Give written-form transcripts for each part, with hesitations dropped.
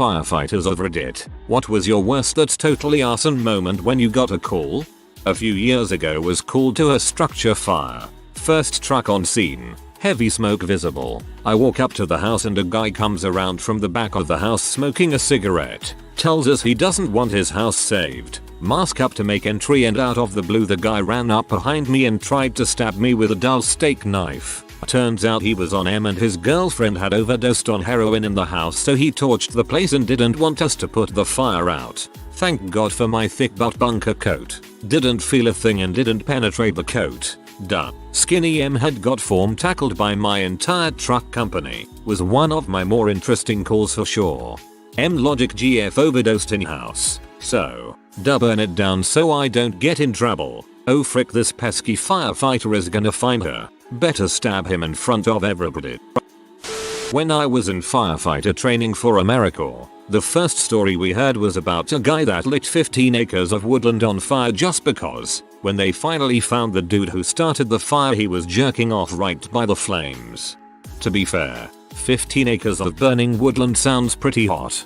Firefighters of Reddit, what was your worst that's totally arson moment when you got a call? A few years ago was called to a structure fire. First truck on scene. Heavy smoke visible. I walk up to the house and a guy comes around from the back of the house smoking a cigarette. Tells us he doesn't want his house saved. Mask up to make entry, and out of the blue the guy ran up behind me and tried to stab me with a dull steak knife. Turns out he was on M and his girlfriend had overdosed on heroin in the house, so he torched the place and didn't want us to put the fire out. Thank God for my thick butt bunker coat. Didn't feel a thing and didn't penetrate the coat. Duh. Skinny M had got form tackled by my entire truck company. Was one of my more interesting calls for sure. M Logic GF overdosed in house. So, duh, burn it down so I don't get in trouble. Oh frick, this pesky firefighter is gonna find her. Better stab him in front of everybody. When I was in firefighter training for AmeriCorps, the first story we heard was about a guy that lit 15 acres of woodland on fire just because, when they finally found the dude who started the fire, he was jerking off right by the flames. To be fair, 15 acres of burning woodland sounds pretty hot.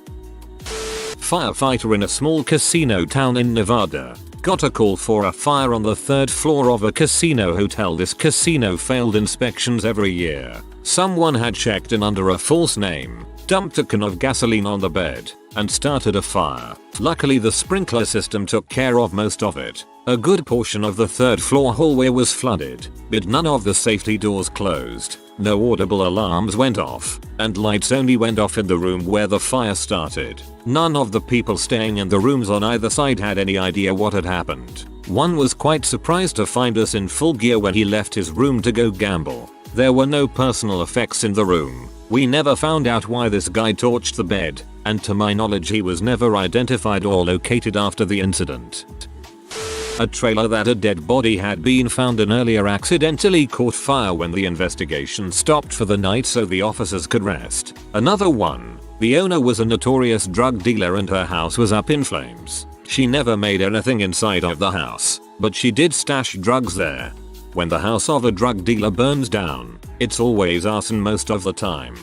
Firefighter in a small casino town in Nevada. Got a call for a fire on the 3rd floor of a casino hotel. This casino failed inspections every year. Someone had checked in under a false name, dumped a can of gasoline on the bed, and started a fire. Luckily the sprinkler system took care of most of it. A good portion of the 3rd floor hallway was flooded, but none of the safety doors closed. No audible alarms went off, and lights only went off in the room where the fire started. None of the people staying in the rooms on either side had any idea what had happened. One was quite surprised to find us in full gear when he left his room to go gamble. There were no personal effects in the room. We never found out why this guy torched the bed, and to my knowledge he was never identified or located after the incident. A trailer that a dead body had been found in earlier accidentally caught fire when the investigation stopped for the night so the officers could rest. Another one. The owner was a notorious drug dealer and her house was up in flames. She never made anything inside of the house, but she did stash drugs there. When the house of a drug dealer burns down, it's always arson most of the time.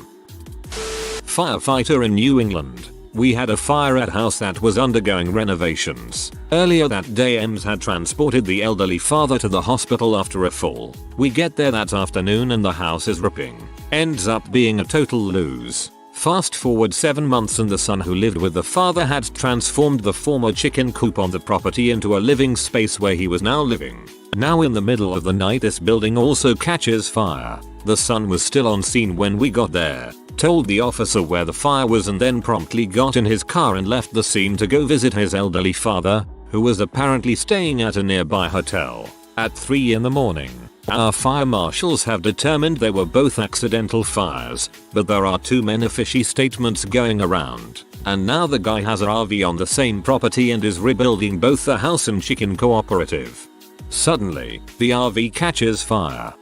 Firefighter in New England. We had a fire at a house that was undergoing renovations. Earlier that day Ems had transported the elderly father to the hospital after a fall. We get there that afternoon and the house is ripping. Ends up being a total lose. Fast forward 7 months and the son who lived with the father had transformed the former chicken coop on the property into a living space where he was now living. Now in the middle of the night this building also catches fire. The son was still on scene when we got there. Told the officer where the fire was and then promptly got in his car and left the scene to go visit his elderly father, who was apparently staying at a nearby hotel. At 3 in the morning, our fire marshals have determined they were both accidental fires, but there are too many fishy statements going around. And now the guy has an RV on the same property and is rebuilding both the house and chicken cooperative. Suddenly, the RV catches fire.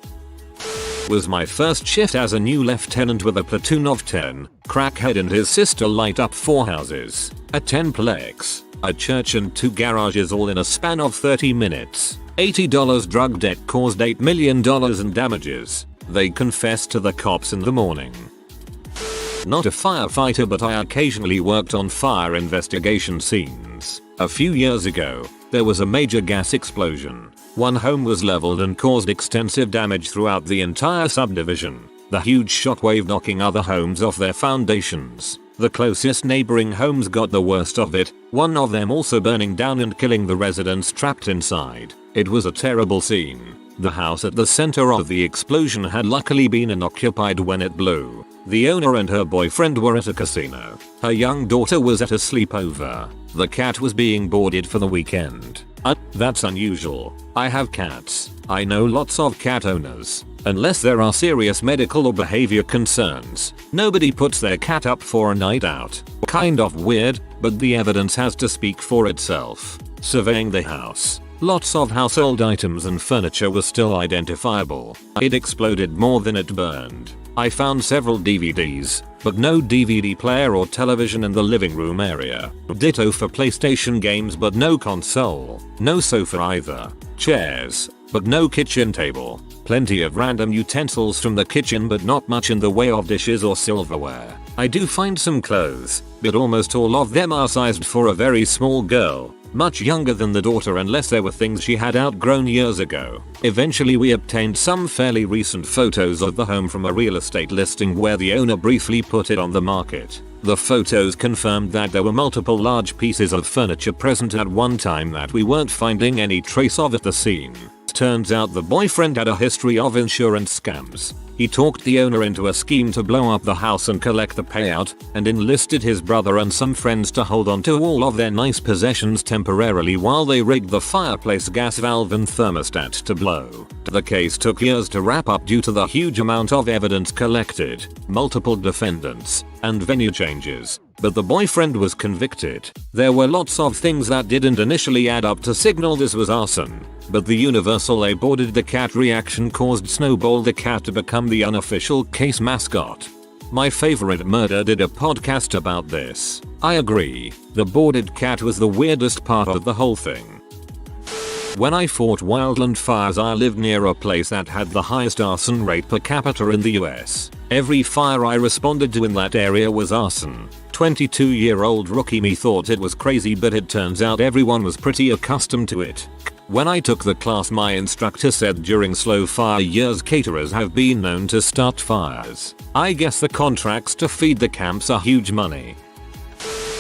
Was my first shift as a new lieutenant with a platoon of 10. Crackhead and his sister light up 4 houses, a 10-plex, a church and 2 garages all in a span of 30 minutes. $80 drug debt caused $8 million in damages. They confessed to the cops in the morning. Not a firefighter, but I occasionally worked on fire investigation scenes. A few years ago, there was a major gas explosion. One home was leveled and caused extensive damage throughout the entire subdivision. The huge shockwave knocking other homes off their foundations. The closest neighboring homes got the worst of it, one of them also burning down and killing the residents trapped inside. It was a terrible scene. The house at the center of the explosion had luckily been unoccupied when it blew. The owner and her boyfriend were at a casino. Her young daughter was at a sleepover. The cat was being boarded for the weekend. That's unusual. I have cats. I know lots of cat owners. Unless there are serious medical or behavior concerns, nobody puts their cat up for a night out. Kind of weird, but the evidence has to speak for itself. Surveying the house, lots of household items and furniture was still identifiable. It exploded more than it burned. I found several DVDs, but no DVD player or television in the living room area. Ditto for PlayStation games but no console. No sofa either. Chairs, but no kitchen table. Plenty of random utensils from the kitchen but not much in the way of dishes or silverware. I do find some clothes, but almost all of them are sized for a very small girl, much younger than the daughter unless there were things she had outgrown years ago. Eventually we obtained some fairly recent photos of the home from a real estate listing where the owner briefly put it on the market. The photos confirmed that there were multiple large pieces of furniture present at one time that we weren't finding any trace of at the scene. Turns out the boyfriend had a history of insurance scams. He talked the owner into a scheme to blow up the house and collect the payout, and enlisted his brother and some friends to hold on to all of their nice possessions temporarily while they rigged the fireplace gas valve and thermostat to blow. The case took years to wrap up due to the huge amount of evidence collected, multiple defendants, and venue changes. But the boyfriend was convicted. There were lots of things that didn't initially add up to signal this was arson, but the universal aborted the cat reaction caused Snowball the cat to become the unofficial case mascot. My favorite murder did a podcast about this. I agree, the boarded cat was the weirdest part of the whole thing. When I fought wildland fires I lived near a place that had the highest arson rate per capita in the US. Every fire I responded to in that area was arson. 22-year-old rookie me thought it was crazy, but it turns out everyone was pretty accustomed to it. When I took the class my instructor said during slow fire years caterers have been known to start fires. I guess the contracts to feed the camps are huge money.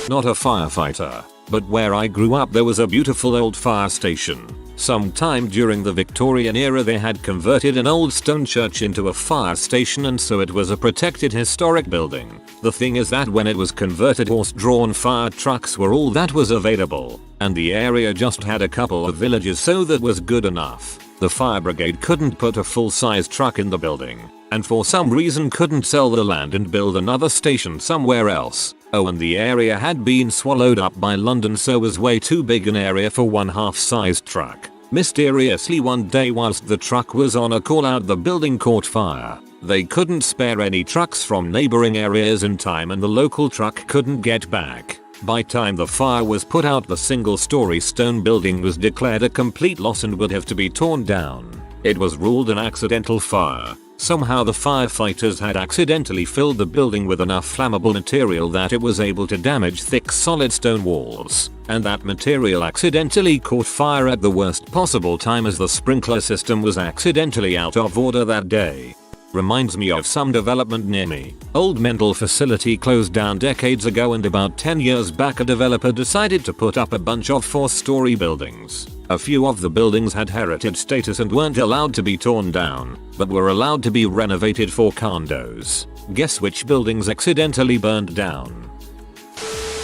Not a firefighter, but where I grew up there was a beautiful old fire station. Sometime during the Victorian era they had converted an old stone church into a fire station, and so it was a protected historic building. The thing is that when it was converted horse-drawn fire trucks were all that was available, and the area just had a couple of villages, so that was good enough. The fire brigade couldn't put a full-size truck in the building, and for some reason couldn't sell the land and build another station somewhere else. Oh, and the area had been swallowed up by London, so was way too big an area for one half-sized truck. Mysteriously one day whilst the truck was on a call out the building caught fire. They couldn't spare any trucks from neighboring areas in time and the local truck couldn't get back. By time the fire was put out the single-story stone building was declared a complete loss and would have to be torn down. It was ruled an accidental fire. Somehow the firefighters had accidentally filled the building with enough flammable material that it was able to damage thick solid stone walls, and that material accidentally caught fire at the worst possible time as the sprinkler system was accidentally out of order that day. Reminds me of some development near me. Old mental facility closed down decades ago, and about 10 years back a developer decided to put up a bunch of 4-story buildings. A few of the buildings had heritage status and weren't allowed to be torn down, but were allowed to be renovated for condos. Guess which buildings accidentally burned down?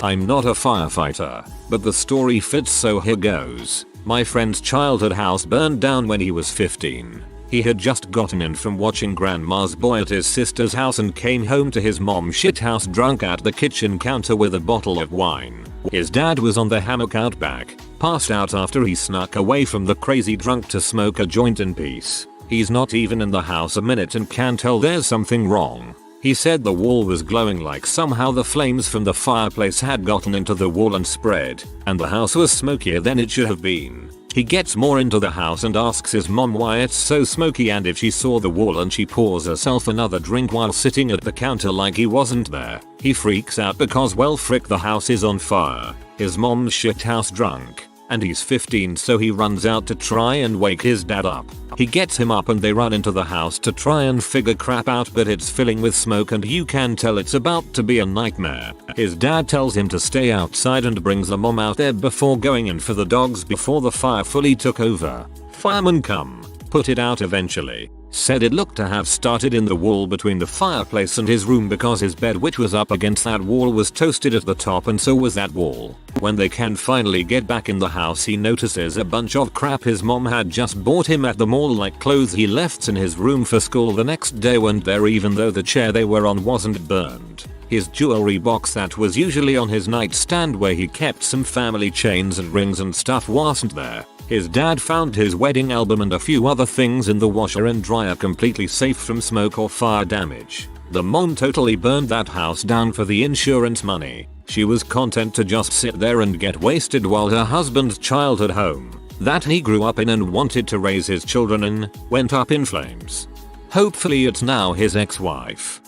I'm not a firefighter, but the story fits, so here goes. My friend's childhood house burned down when he was 15. He had just gotten in from watching grandma's boy at his sister's house and came home to his mom's shithouse drunk at the kitchen counter with a bottle of wine. His dad was on the hammock out back, passed out after he snuck away from the crazy drunk to smoke a joint in peace. He's not even in the house a minute and can tell there's something wrong. He said the wall was glowing, like somehow the flames from the fireplace had gotten into the wall and spread, and the house was smokier than it should have been. He gets more into the house and asks his mom why it's so smoky and if she saw the wall, and she pours herself another drink while sitting at the counter like he wasn't there. He freaks out because well frick, the house is on fire. His mom's shithouse drunk, and he's 15, so he runs out to try and wake his dad up. He gets him up and they run into the house to try and figure crap out, but it's filling with smoke and you can tell it's about to be a nightmare. His dad tells him to stay outside and brings the mom out there before going in for the dogs before the fire fully took over. Firemen come, put it out eventually. Said it looked to have started in the wall between the fireplace and his room because his bed, which was up against that wall, was toasted at the top and so was that wall. When they can finally get back in the house, he notices a bunch of crap his mom had just bought him at the mall, like clothes he left in his room for school the next day weren't there, even though the chair they were on wasn't burned. His jewelry box that was usually on his nightstand where he kept some family chains and rings and stuff wasn't there. His dad found his wedding album and a few other things in the washer and dryer completely safe from smoke or fire damage. The mom totally burned that house down for the insurance money. She was content to just sit there and get wasted while her husband's childhood home, that he grew up in and wanted to raise his children in, went up in flames. Hopefully it's now his ex-wife.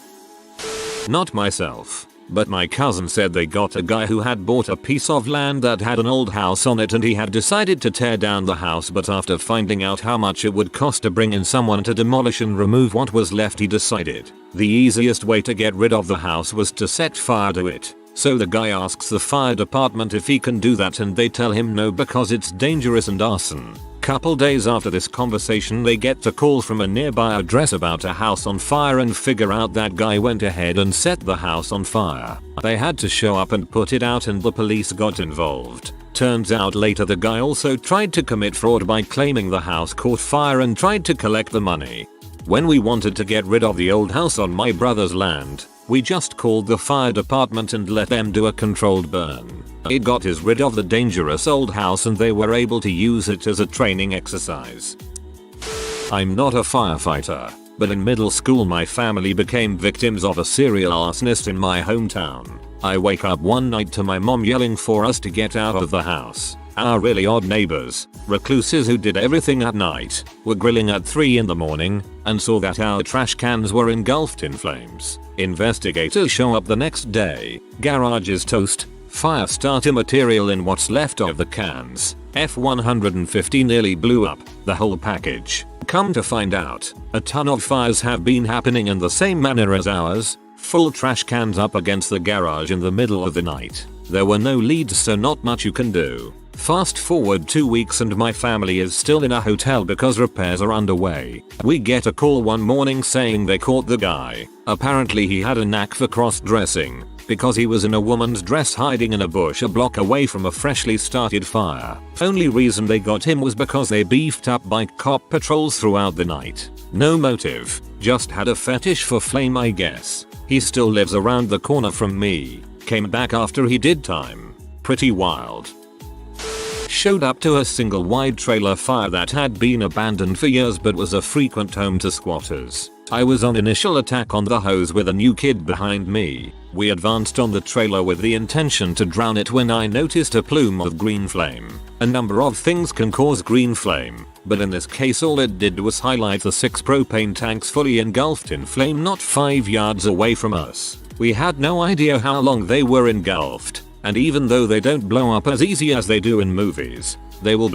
Not myself, but my cousin said they got a guy who had bought a piece of land that had an old house on it and he had decided to tear down the house, but after finding out how much it would cost to bring in someone to demolish and remove what was left, he decided the easiest way to get rid of the house was to set fire to it. So the guy asks the fire department if he can do that and they tell him no because it's dangerous and arson. Couple days after this conversation they get a call from a nearby address about a house on fire and figure out that guy went ahead and set the house on fire. They had to show up and put it out and the police got involved. Turns out later the guy also tried to commit fraud by claiming the house caught fire and tried to collect the money. When we wanted to get rid of the old house on my brother's land, we just called the fire department and let them do a controlled burn. It got us rid of the dangerous old house and they were able to use it as a training exercise. I'm not a firefighter, but in middle school my family became victims of a serial arsonist in my hometown. I wake up one night to my mom yelling for us to get out of the house. Our really odd neighbors, recluses who did everything at night, were grilling at 3 in the morning and saw that our trash cans were engulfed in flames. Investigators show up the next day. Garage is toast. Fire starter material in what's left of the cans. F-150 nearly blew up. The whole package. Come to find out, a ton of fires have been happening in the same manner as ours. Full trash cans up against the garage in the middle of the night. There were no leads, so not much you can do. Fast forward 2 weeks and my family is still in a hotel because repairs are underway. We get a call one morning saying they caught the guy. Apparently he had a knack for cross-dressing because he was in a woman's dress hiding in a bush a block away from a freshly started fire. Only reason they got him was because they beefed up bike cop patrols throughout the night. No motive, just had a fetish for flame, I guess. He still lives around the corner from me. Came back after he did time. Pretty wild. Showed up to a single wide trailer fire that had been abandoned for years but was a frequent home to squatters. I was on initial attack on the hose with a new kid behind me. We advanced on the trailer with the intention to drown it when I noticed a plume of green flame. A number of things can cause green flame, but in this case all it did was highlight the 6 propane tanks fully engulfed in flame not 5 yards away from us. We had no idea how long they were engulfed. And even though they don't blow up as easy as they do in movies, they will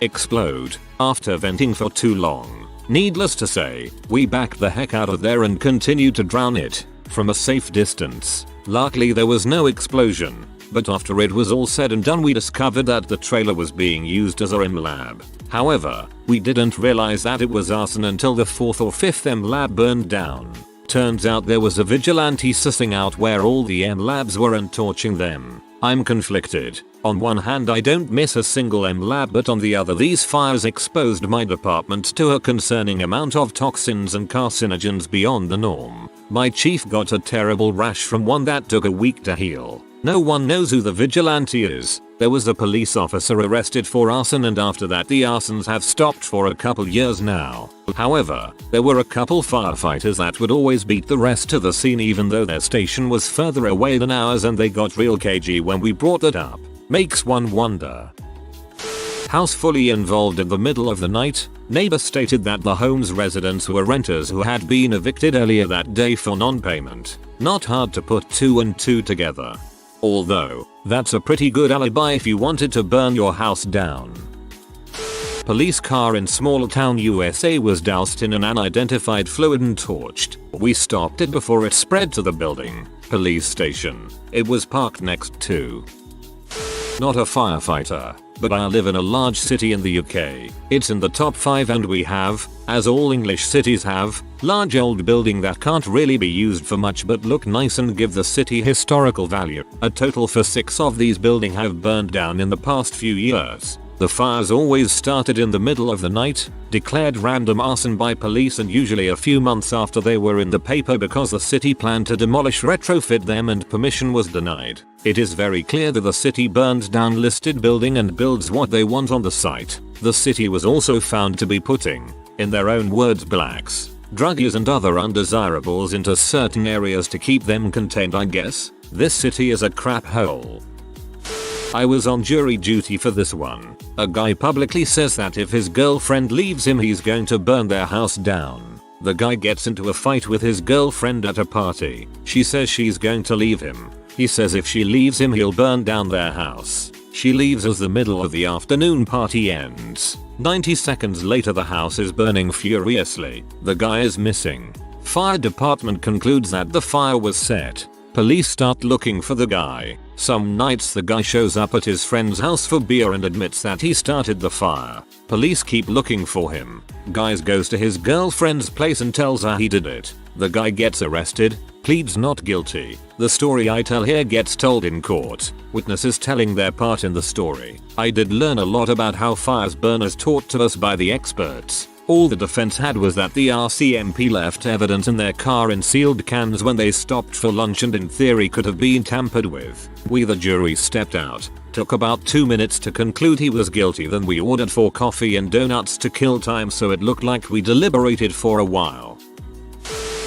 explode, after venting for too long. Needless to say, we backed the heck out of there and continued to drown it, from a safe distance. Luckily there was no explosion, but after it was all said and done we discovered that the trailer was being used as a M lab. However, we didn't realize that it was arson until the 4th or 5th M lab burned down. Turns out there was a vigilante sussing out where all the M labs were and torching them. I'm conflicted. On one hand I don't miss a single M lab, but on the other these fires exposed my department to a concerning amount of toxins and carcinogens beyond the norm. My chief got a terrible rash from one that took a week to heal. No one knows who the vigilante is. There was a police officer arrested for arson and after that the arsons have stopped for a couple years now. However, there were a couple firefighters that would always beat the rest to the scene even though their station was further away than ours, and they got real cagey when we brought that up. Makes one wonder. House fully involved in the middle of the night. Neighbor stated that the home's residents were renters who had been evicted earlier that day for non-payment. Not hard to put 2 and 2 together. Although, that's a pretty good alibi if you wanted to burn your house down. Police car in small town USA was doused in an unidentified fluid and torched. We stopped it before it spread to the building. Police station. It was parked next to. Not a firefighter, but I live in a large city in the UK. It's in the top 5 and we have, as all English cities have, large old building that can't really be used for much but look nice and give the city historical value. A total for 6 of these buildings have burned down in the past few years. The fires always started in the middle of the night, declared random arson by police, and usually a few months after they were in the paper because the city planned to demolish retrofit them and permission was denied. It is very clear that the city burns down listed building and builds what they want on the site. The city was also found to be putting, in their own words, blacks, druggies and other undesirables into certain areas to keep them contained, I guess. This city is a crap hole. I was on jury duty for this one. A guy publicly says that if his girlfriend leaves him he's going to burn their house down. The guy gets into a fight with his girlfriend at a party. She says she's going to leave him. He says if she leaves him he'll burn down their house. She leaves as the middle of the afternoon party ends. 90 seconds later the house is burning furiously. The guy is missing. Fire department concludes that the fire was set. Police start looking for the guy. Some nights the guy shows up at his friend's house for beer and admits that he started the fire. Police keep looking for him. Guy goes to his girlfriend's place and tells her he did it. The guy gets arrested, pleads not guilty. The story I tell here gets told in court. Witnesses telling their part in the story. I did learn a lot about how fires burn as taught to us by the experts. All the defense had was that the RCMP left evidence in their car in sealed cans when they stopped for lunch and in theory could have been tampered with. We the jury stepped out. Took about 2 minutes to conclude he was guilty, then we ordered 4 coffee and donuts to kill time so it looked like we deliberated for a while.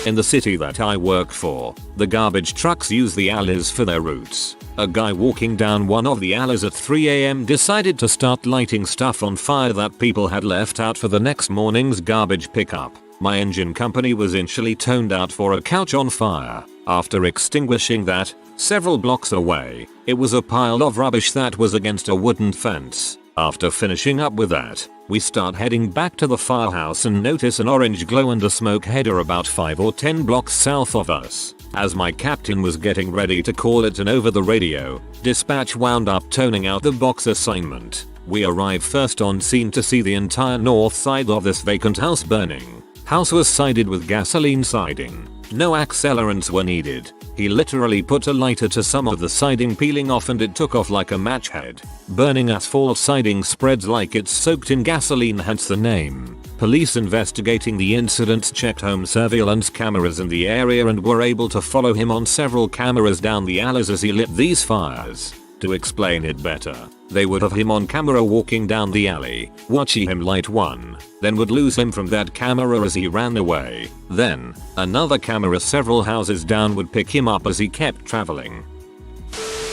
In the city that I work for, the garbage trucks use the alleys for their routes. A guy walking down one of the alleys at 3 AM decided to start lighting stuff on fire that people had left out for the next morning's garbage pickup. My engine company was initially toned out for a couch on fire. After extinguishing that, several blocks away, it was a pile of rubbish that was against a wooden fence. After finishing up with that, we start heading back to the firehouse and notice an orange glow and a smoke header about 5 or 10 blocks south of us. As my captain was getting ready to call it in over the radio, dispatch wound up toning out the box assignment. We arrive first on scene to see the entire north side of this vacant house burning. House was sided with gasoline siding. No accelerants were needed. He literally put a lighter to some of the siding peeling off and it took off like a match head. Burning asphalt siding spreads like it's soaked in gasoline, hence the name. Police investigating the incident checked home surveillance cameras in the area and were able to follow him on several cameras down the alleys as he lit these fires. To explain it better, they would have him on camera walking down the alley, watching him light one, then would lose him from that camera as he ran away. Then, another camera several houses down would pick him up as he kept traveling.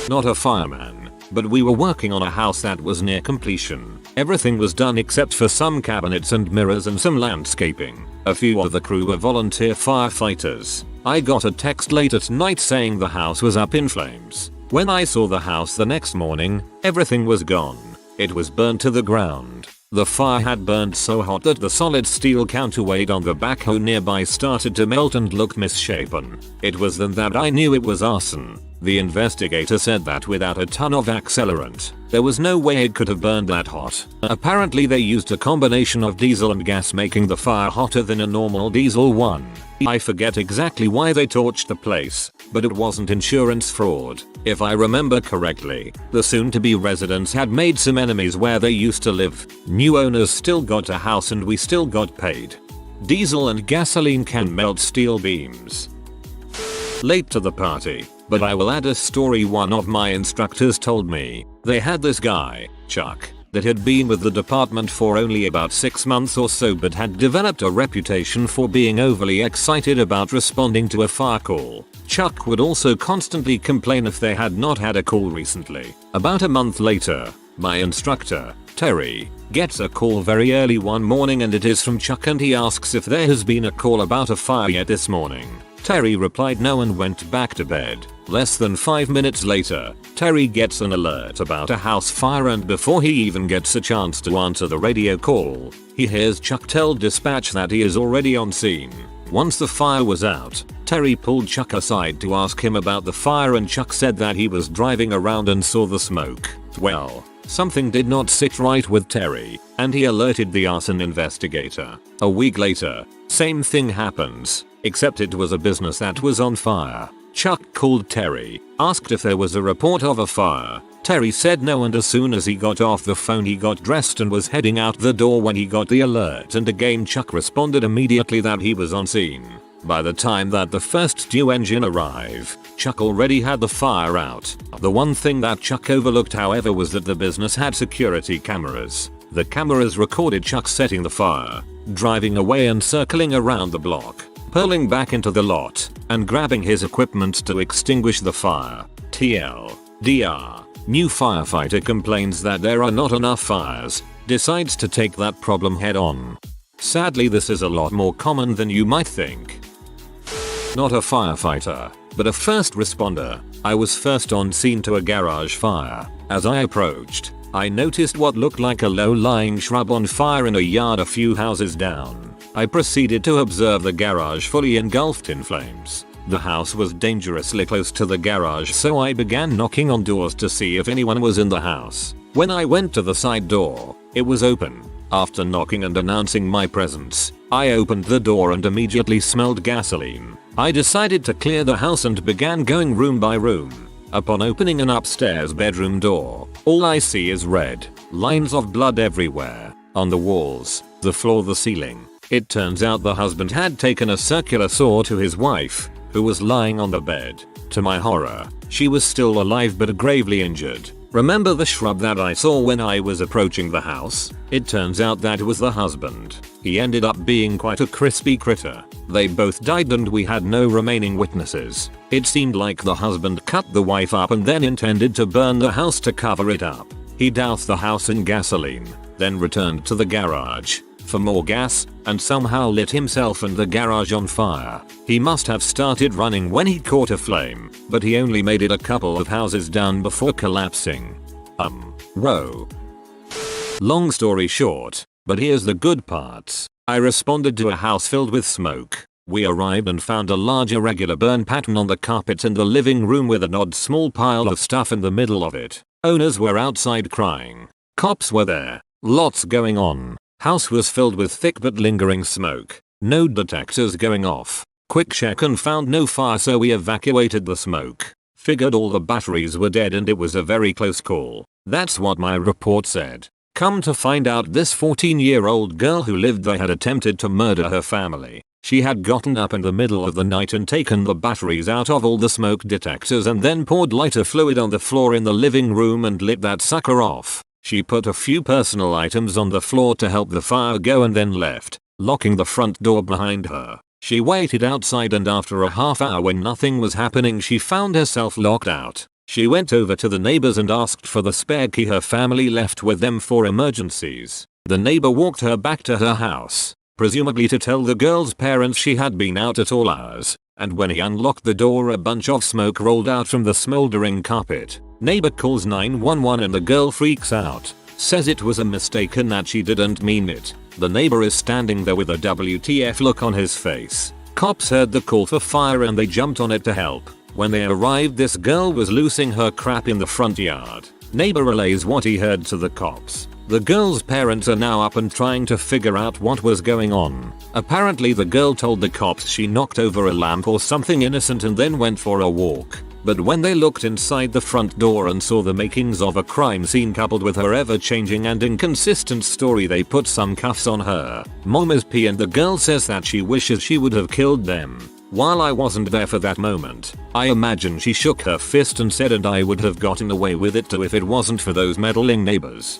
Not a fireman, but we were working on a house that was near completion. Everything was done except for some cabinets and mirrors and some landscaping. A few of the crew were volunteer firefighters. I got a text late at night saying the house was up in flames. When I saw the house the next morning, everything was gone. It was burned to the ground. The fire had burned so hot that the solid steel counterweight on the backhoe nearby started to melt and looked misshapen. It was then that I knew it was arson. The investigator said that without a ton of accelerant, there was no way it could have burned that hot. Apparently they used a combination of diesel and gas, making the fire hotter than a normal diesel one. I forget exactly why they torched the place, but it wasn't insurance fraud. If I remember correctly, the soon-to-be residents had made some enemies where they used to live. New owners still got a house and we still got paid. Diesel and gasoline can melt steel beams. Late to the party, but I will add a story one of my instructors told me. They had this guy, Chuck, that had been with the department for only about 6 months or so but had developed a reputation for being overly excited about responding to a fire call. Chuck would also constantly complain if they had not had a call recently. About a month later, my instructor, Terry, gets a call very early one morning and it is from Chuck and he asks if there has been a call about a fire yet this morning. Terry replied no and went back to bed. Less than 5 minutes later, Terry gets an alert about a house fire and before he even gets a chance to answer the radio call, he hears Chuck tell dispatch that he is already on scene. Once the fire was out, Terry pulled Chuck aside to ask him about the fire and Chuck said that he was driving around and saw the smoke. Well, something did not sit right with Terry, and he alerted the arson investigator. A week later, same thing happens, except it was a business that was on fire. Chuck called Terry, asked if there was a report of a fire. Terry said no and as soon as he got off the phone he got dressed and was heading out the door when he got the alert and again Chuck responded immediately that he was on scene. By the time that the first due engine arrived, Chuck already had the fire out. The one thing that Chuck overlooked however was that the business had security cameras. The cameras recorded Chuck setting the fire, driving away and circling around the block, pulling back into the lot, and grabbing his equipment to extinguish the fire. TLDR. New firefighter complains that there are not enough fires, decides to take that problem head on. Sadly, this is a lot more common than you might think. Not a firefighter, but a first responder. I was first on scene to a garage fire. As I approached, I noticed what looked like a low-lying shrub on fire in a yard a few houses down. I proceeded to observe the garage fully engulfed in flames. The house was dangerously close to the garage, so I began knocking on doors to see if anyone was in the house. When I went to the side door, it was open. After knocking and announcing my presence, I opened the door and immediately smelled gasoline. I decided to clear the house and began going room by room. Upon opening an upstairs bedroom door, all I see is red, lines of blood everywhere, on the walls, the floor, the ceiling. It turns out the husband had taken a circular saw to his wife, who was lying on the bed. To my horror, she was still alive but gravely injured. Remember the shrub that I saw when I was approaching the house? It turns out that was the husband. He ended up being quite a crispy critter. They both died and we had no remaining witnesses. It seemed like the husband cut the wife up and then intended to burn the house to cover it up. He doused the house in gasoline, then returned to the garage for more gas, and somehow lit himself and the garage on fire. He must have started running when he caught a flame, but he only made it a couple of houses down before collapsing. Row. Long story short, but here's the good parts. I responded to a house filled with smoke. We arrived and found a large irregular burn pattern on the carpet in the living room with an odd small pile of stuff in the middle of it. Owners were outside crying. Cops were there. Lots going on. House was filled with thick but lingering smoke. No detectors going off. Quick check and found no fire, so we evacuated the smoke. Figured all the batteries were dead and it was a very close call. That's what my report said. Come to find out, this 14-year-old girl who lived there had attempted to murder her family. She had gotten up in the middle of the night and taken the batteries out of all the smoke detectors and then poured lighter fluid on the floor in the living room and lit that sucker off. She put a few personal items on the floor to help the fire go and then left, locking the front door behind her. She waited outside and after a half hour when nothing was happening, she found herself locked out. She went over to the neighbors and asked for the spare key her family left with them for emergencies. The neighbor walked her back to her house, presumably to tell the girl's parents she had been out at all hours, and when he unlocked the door a bunch of smoke rolled out from the smoldering carpet. Neighbor calls 911 and the girl freaks out, says it was a mistake and that she didn't mean it. The neighbor is standing there with a WTF look on his face. Cops heard the call for fire and they jumped on it to help. When they arrived, this girl was losing her crap in the front yard. Neighbor relays what he heard to the cops. The girl's parents are now up and trying to figure out what was going on. Apparently the girl told the cops she knocked over a lamp or something innocent and then went for a walk. But when they looked inside the front door and saw the makings of a crime scene coupled with her ever-changing and inconsistent story, they put some cuffs on her. Mom is P and the girl says that she wishes she would have killed them. While I wasn't there for that moment, I imagine she shook her fist and said, and I would have gotten away with it too if it wasn't for those meddling neighbors.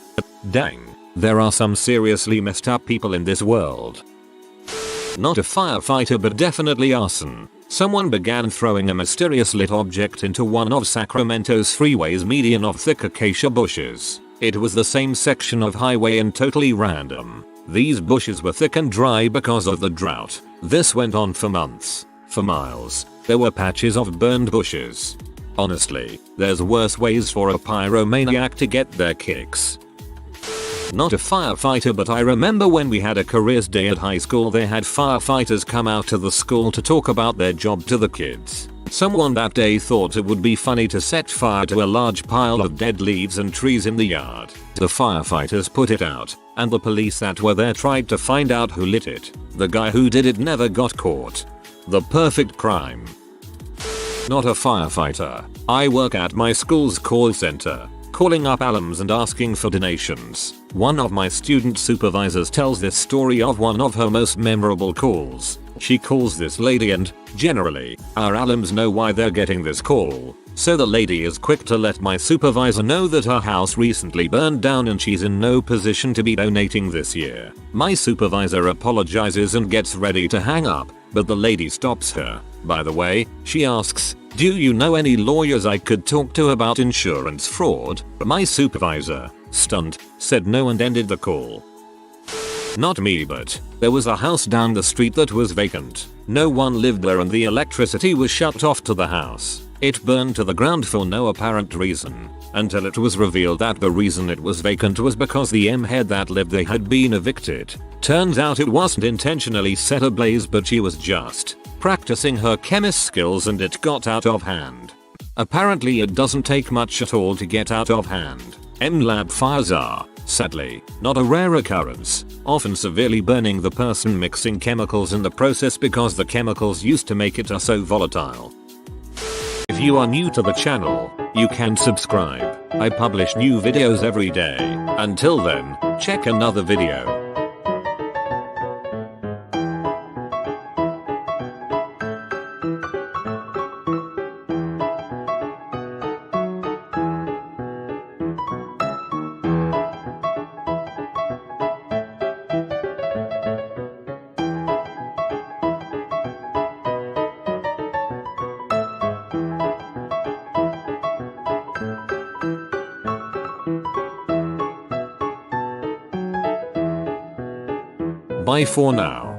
Dang, there are some seriously messed up people in this world. Not a firefighter but definitely arson. Someone began throwing a mysterious lit object into one of Sacramento's freeways median of thick acacia bushes. It was the same section of highway and totally random. These bushes were thick and dry because of the drought. This went on for months. For miles, there were patches of burned bushes. Honestly, there's worse ways for a pyromaniac to get their kicks. Not a firefighter, but I remember when we had a careers day at high school, they had firefighters come out to the school to talk about their job to the kids. Someone that day thought it would be funny to set fire to a large pile of dead leaves and trees in the yard. The firefighters put it out, and the police that were there tried to find out who lit it. The guy who did it never got caught. The perfect crime. Not a firefighter. I work at my school's call center, calling up alums and asking for donations. One of my student supervisors tells this story of one of her most memorable calls. She calls this lady and, generally, our alums know why they're getting this call. So the lady is quick to let my supervisor know that her house recently burned down and she's in no position to be donating this year. My supervisor apologizes and gets ready to hang up, but the lady stops her. By the way, she asks, "Do you know any lawyers I could talk to about insurance fraud?" My supervisor, stunned, said no and ended the call. Not me, but there was a house down the street that was vacant. No one lived there and the electricity was shut off to the house. It burned to the ground for no apparent reason, until it was revealed that the reason it was vacant was because the M-head that lived there had been evicted. Turns out it wasn't intentionally set ablaze, but she was just practicing her chemist skills and it got out of hand. Apparently it doesn't take much at all to get out of hand. M-lab fires are, sadly, not a rare occurrence, often severely burning the person mixing chemicals in the process because the chemicals used to make it are so volatile. If you are new to the channel, you can subscribe. I publish new videos every day. Until then, check another video. Bye for now.